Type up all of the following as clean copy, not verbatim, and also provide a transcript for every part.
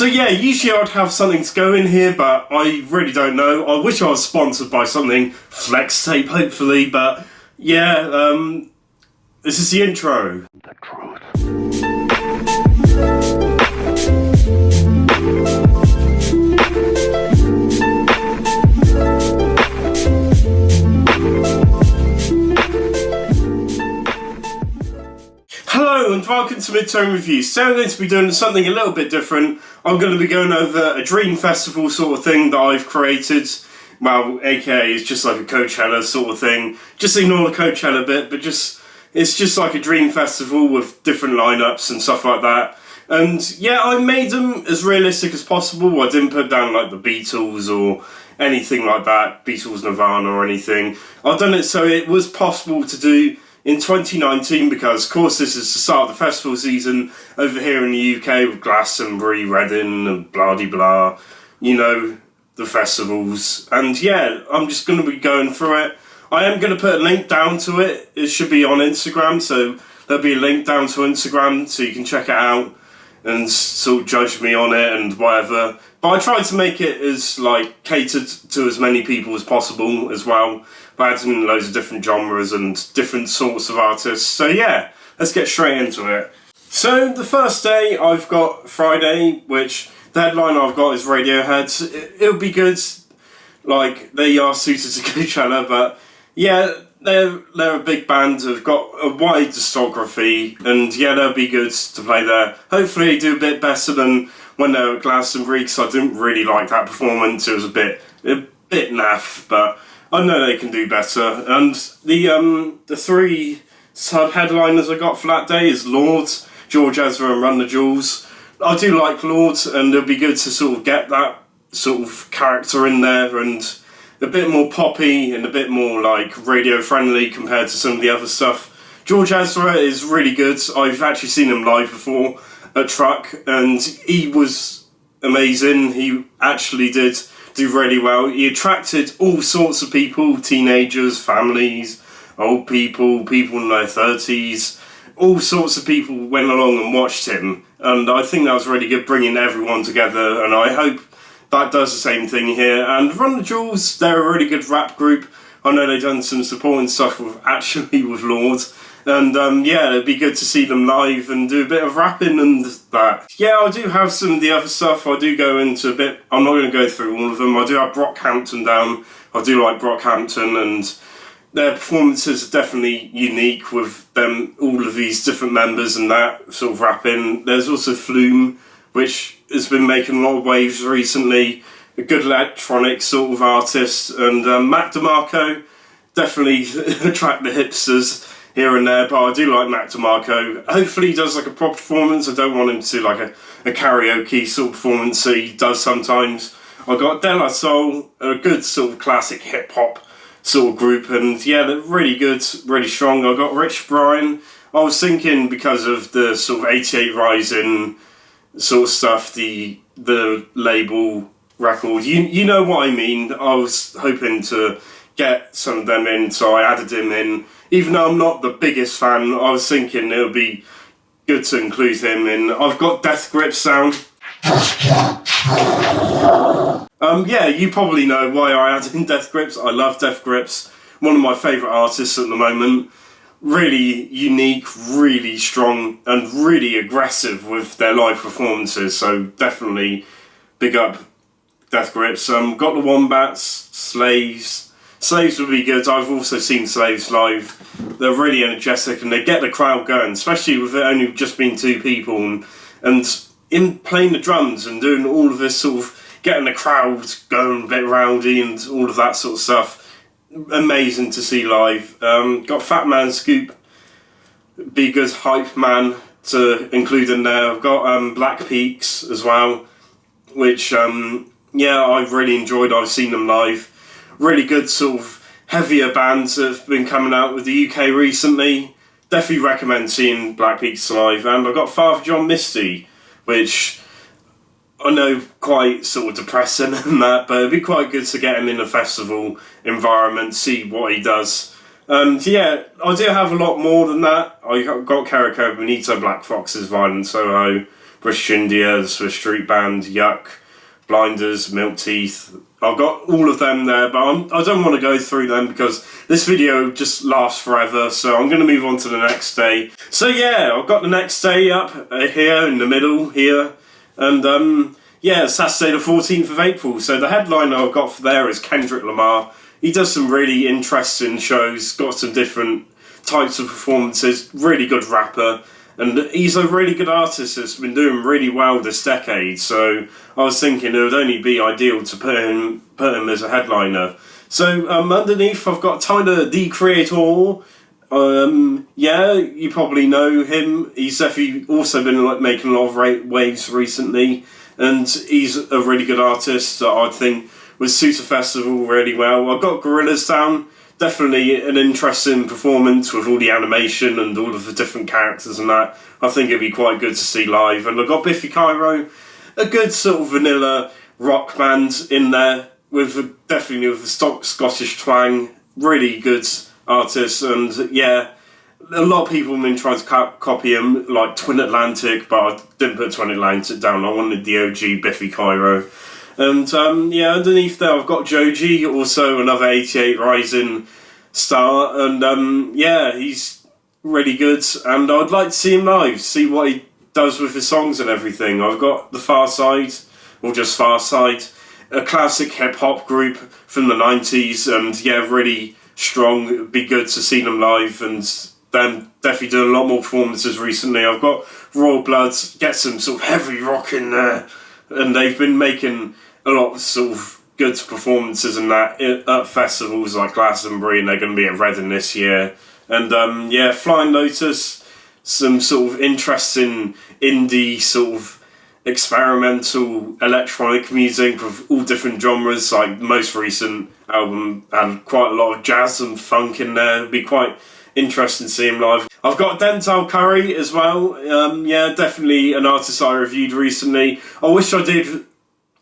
So yeah, usually I'd have something to go in here, but I really don't know. I wish I was sponsored by something, Flex Tape hopefully, but yeah, this is the intro. The truth. Hello and welcome to Midterm Review. So I'm going to be doing something a little bit different. I'm going to be going over a dream festival sort of thing that I've created. Well, aka it's just like a Coachella sort of thing. Just ignore the Coachella bit, but it's just like a dream festival with different lineups and stuff like that. And yeah, I made them as realistic as possible. I didn't put down like the Beatles or anything like that, Beatles, Nirvana or anything. I've done it so it was possible to do in 2019 because, of course, this is the start of the festival season over here in the UK with Glastonbury, Reading and blah-de-blah, you know, the festivals. And yeah, I'm just going to be going through it. I am going to put a link down to it. It should be on Instagram, so there'll be a link down to Instagram so you can check it out and sort of judge me on it and whatever. But I tried to make it as like catered to as many people as possible as well. By adding in loads of different genres and different sorts of artists. So yeah, let's get straight into it. So the first day I've got Friday, which the headline I've got is Radiohead. It'll be good. Like, they are suited to Coachella, but yeah, they're a big band, have got a wide discography, and yeah, they'll be good to play there. Hopefully they do a bit better than when they were at Glastonbury, because I didn't really like that performance. It was a bit naff, but I know they can do better. And the three sub-headliners I got for that day is Lorde, George Ezra and Run the Jewels. I do like Lorde, and it'll be good to sort of get that sort of character in there and a bit more poppy and a bit more like radio friendly compared to some of the other stuff. George Ezra is really good. I've actually seen him live before at Truck and he was amazing. He actually did do really well. He attracted all sorts of people, teenagers, families, old people, people in their 30s. All sorts of people went along and watched him. And I think that was really good, bringing everyone together. And I hope that does the same thing here. And Run the Jewels, they're a really good rap group. I know they've done some supporting stuff with Lorde. And yeah, it'd be good to see them live and do a bit of rapping and that. Yeah, I do have some of the other stuff. I do go into a bit. I'm not going to go through all of them. I do have Brockhampton down. I do like Brockhampton, and their performances are definitely unique with them, all of these different members and that sort of rapping. There's also Flume, which has been making a lot of waves recently. A good electronic sort of artist. And Mac DeMarco definitely attract the hipsters here and there, but I do like Mac DeMarco. Hopefully he does like a proper performance. I don't want him to do like a karaoke sort of performance that he does sometimes. I got De La Soul, a good sort of classic hip hop sort of group, and yeah, they're really good, really strong. I got Rich Brian. I was thinking because of the sort of 88 Rising sort of stuff, the label record, you know what I mean. I was hoping to get some of them in, so I added him in. Even though I'm not the biggest fan, I was thinking it would be good to include him in. I've got Death Grips down. Yeah, you probably know why I added in Death Grips. I love Death Grips. One of my favourite artists at the moment. Really unique, really strong, and really aggressive with their live performances. So definitely big up Death Grips. Got the Wombats, Slaves. Slaves would be good. I've also seen Slaves live. They're really energetic and they get the crowd going, especially with it only just being two people and in playing the drums and doing all of this sort of getting the crowd going a bit rowdy and all of that sort of stuff. Amazing to see live. Got Fat Man Scoop, be good hype man to include in there. I've got Black Peaks as well, which yeah, I've really enjoyed. I've seen them live. Really good sort of heavier bands that have been coming out with the UK recently. Definitely recommend seeing Black Peaks live. And I've got Father John Misty, which I know quite sort of depressing and that, but it'd be quite good to get him in a festival environment, see what he does. And yeah, I do have a lot more than that. I got Kerrico Bonito, Black Foxes, Violent Soho, British India, the Swiss Street Band, Yuck, Blinders, Milk Teeth. I've got all of them there, but I don't want to go through them because this video just lasts forever, so I'm going to move on to the next day. So yeah, I've got the next day up here in the middle here, and yeah, Saturday the 14th of April. So the headliner I've got for there is Kendrick Lamar. He does some really interesting shows, got some different types of performances, really good rapper. And he's a really good artist that's been doing really well this decade, so I was thinking it would only be ideal to put him as a headliner. So underneath I've got Tyler, the Creator. Yeah, you probably know him. He's definitely also been making a lot of waves recently, and he's a really good artist that I think would suit a festival really well. I've got Gorillaz down. Definitely an interesting performance with all the animation and all of the different characters and that. I think it'd be quite good to see live. And I've got Biffy Clyro, a good sort of vanilla rock band in there, definitely with the Scottish twang. Really good artist, and yeah, a lot of people have been trying to copy him, like Twin Atlantic, but I didn't put Twin Atlantic down. I wanted the OG Biffy Clyro. And yeah, underneath there I've got Joji, also another 88 Rising star, and yeah, he's really good, and I'd like to see him live, see what he does with his songs and everything. I've got the Far Side, or just Far Side, a classic hip-hop group from the 90s, and yeah, really strong. It'd be good to see them live, and them definitely doing a lot more performances recently. I've got Royal Bloods, get some sort of heavy rock in there, and they've been making a lot of sort of good performances and that at festivals like Glastonbury, and they're going to be at Reading this year. And yeah, Flying Lotus, some sort of interesting indie sort of experimental electronic music with all different genres. Like the most recent album had quite a lot of jazz and funk in there. It'd be quite interesting to see him live. I've got Denzel Curry as well. Yeah, definitely an artist I reviewed recently. I wish I did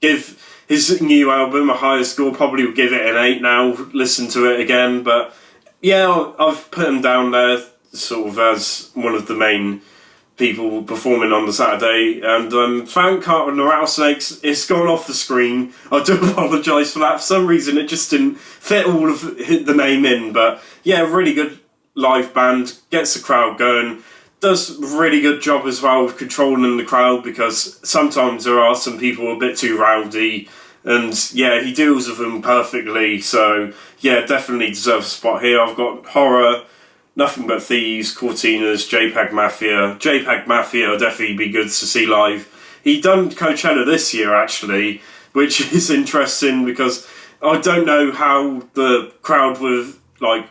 give his new album a higher score. Probably would give it an 8 now, listen to it again. But yeah, I've put him down there sort of as one of the main people performing on the Saturday. And Frank Carter and the Rattlesnakes, it's gone off the screen. I do apologise for that. For some reason it just didn't fit all of the name in. But yeah, really good live band, gets the crowd going, does a really good job as well of controlling the crowd, because sometimes there are some people a bit too rowdy, and yeah, he deals with them perfectly. So yeah, definitely deserves a spot here. I've got Horror, Nothing But Thieves, Cortinas, JPEG Mafia. JPEG Mafia will definitely be good to see live. He done Coachella this year actually, which is interesting because I don't know how the crowd would have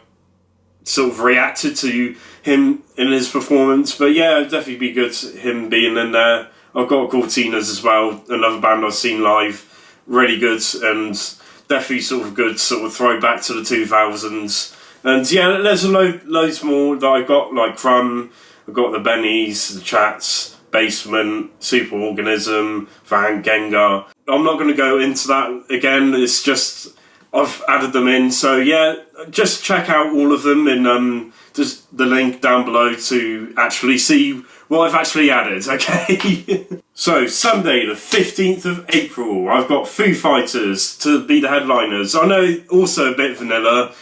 sort of reacted to him in his performance, but yeah, it'd definitely be good him being in there. I've got Cortinas as well, another band I've seen live, really good, and definitely sort of good sort of throwback to the 2000s. And yeah, there's loads more that I got, like Crumb, I've got the Bennies, the Chats, Basement, Superorganism, Van Gengar. I'm not going to go into that again, it's just I've added them in, so yeah, just check out all of them in just the link down below to actually see what I've actually added, okay? So, Sunday the 15th of April, I've got Foo Fighters to be the headliners. I know also a bit vanilla,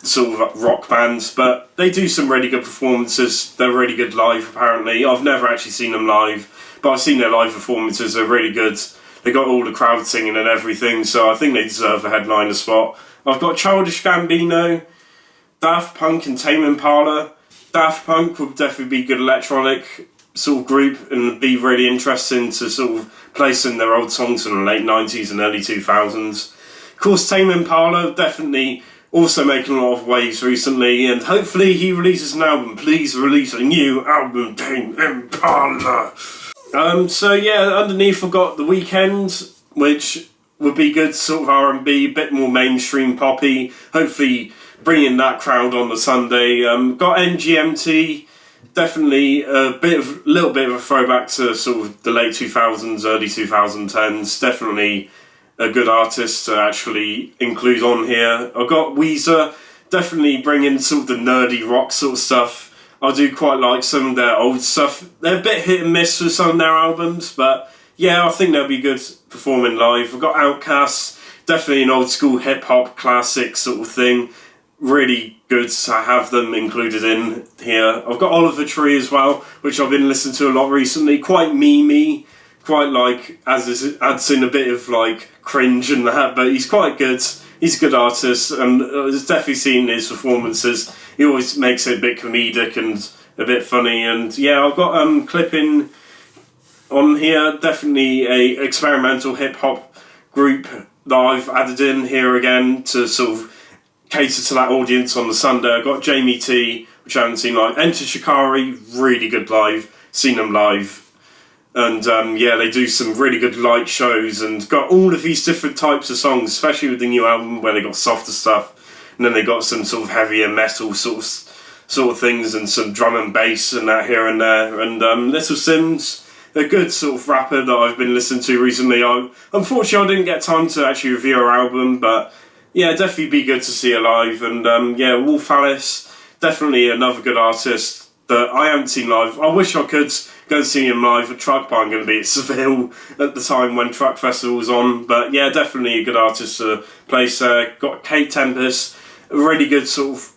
sort of rock bands, but they do some really good performances. They're really good live, apparently. I've never actually seen them live, but I've seen their live performances. They're really good. They got all the crowd singing and everything, so I think they deserve a headliner spot. I've got Childish Gambino, Daft Punk and Tame Impala. Daft Punk would definitely be a good electronic sort of group and be really interesting to sort of place in their old songs from the late 90s and early 2000s. Of course, Tame Impala definitely also making a lot of waves recently, and hopefully he releases an album. Please release a new album, Tame Impala. So yeah, underneath I've got The Weeknd, which would be good, sort of R&B, a bit more mainstream poppy. Hopefully bringing that crowd on the Sunday. Got MGMT, definitely a little bit of a throwback to sort of the late 2000s, early 2010s. Definitely a good artist to actually include on here. I've got Weezer, definitely bringing sort of the nerdy rock sort of stuff. I do quite like some of their old stuff. They're a bit hit and miss with some of their albums, but yeah, I think they'll be good performing live. We've got Outkast, definitely an old school hip hop classic sort of thing. Really good to have them included in here. I've got Oliver Tree as well, which I've been listening to a lot recently. Quite memey, quite like, adds in a bit of like cringe and that, but he's quite good. He's a good artist, and I've definitely seen his performances. He always makes it a bit comedic and a bit funny, and yeah, I've got clipping on here, definitely a experimental hip hop group that I've added in here again to sort of cater to that audience on the Sunday. I've got Jamie T, which I haven't seen live. Enter Shikari, really good live. Seen them live. And yeah, they do some really good light shows and got all of these different types of songs, especially with the new album where they got softer stuff. And then they got some sort of heavier metal sort of things and some drum and bass and that here and there. And Little Simz, a good sort of rapper that I've been listening to recently. Unfortunately, I didn't get time to actually review her album, but yeah, definitely be good to see her live. And yeah, Wolf Alice, definitely another good artist that I haven't seen live. I wish I could go and see him live at Truck, but I'm going to be at Seville at the time when Truck Festival's on. But yeah, definitely a good artist to place there. Got Kate Tempest, a really good sort of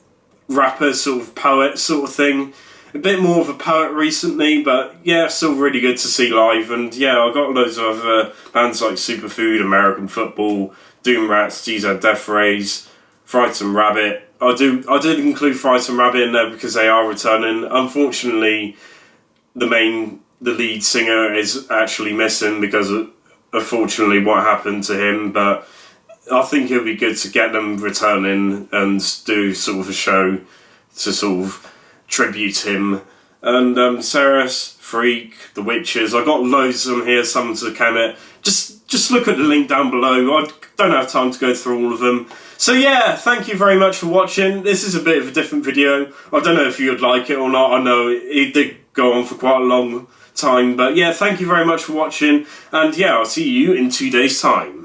rapper, sort of poet sort of thing. A bit more of a poet recently, but yeah, still really good to see live. And yeah, I got loads of other bands like Superfood, American Football, Doom Rats, GZ Death Rays, Frightened Rabbit. I did include Frightened Rabbit in there because they are returning. Unfortunately, the lead singer is actually missing because of, unfortunately, what happened to him. But I think it'll be good to get them returning and do sort of a show to sort of tribute him. And Ceres, Freak, The Witches, I got loads of them here, some to Kemet. Just look at the link down below. I don't have time to go through all of them. So yeah, thank you very much for watching. This is a bit of a different video. I don't know if you'd like it or not. I know it did go on for quite a long time. But yeah, thank you very much for watching. And yeah, I'll see you in 2 days' time.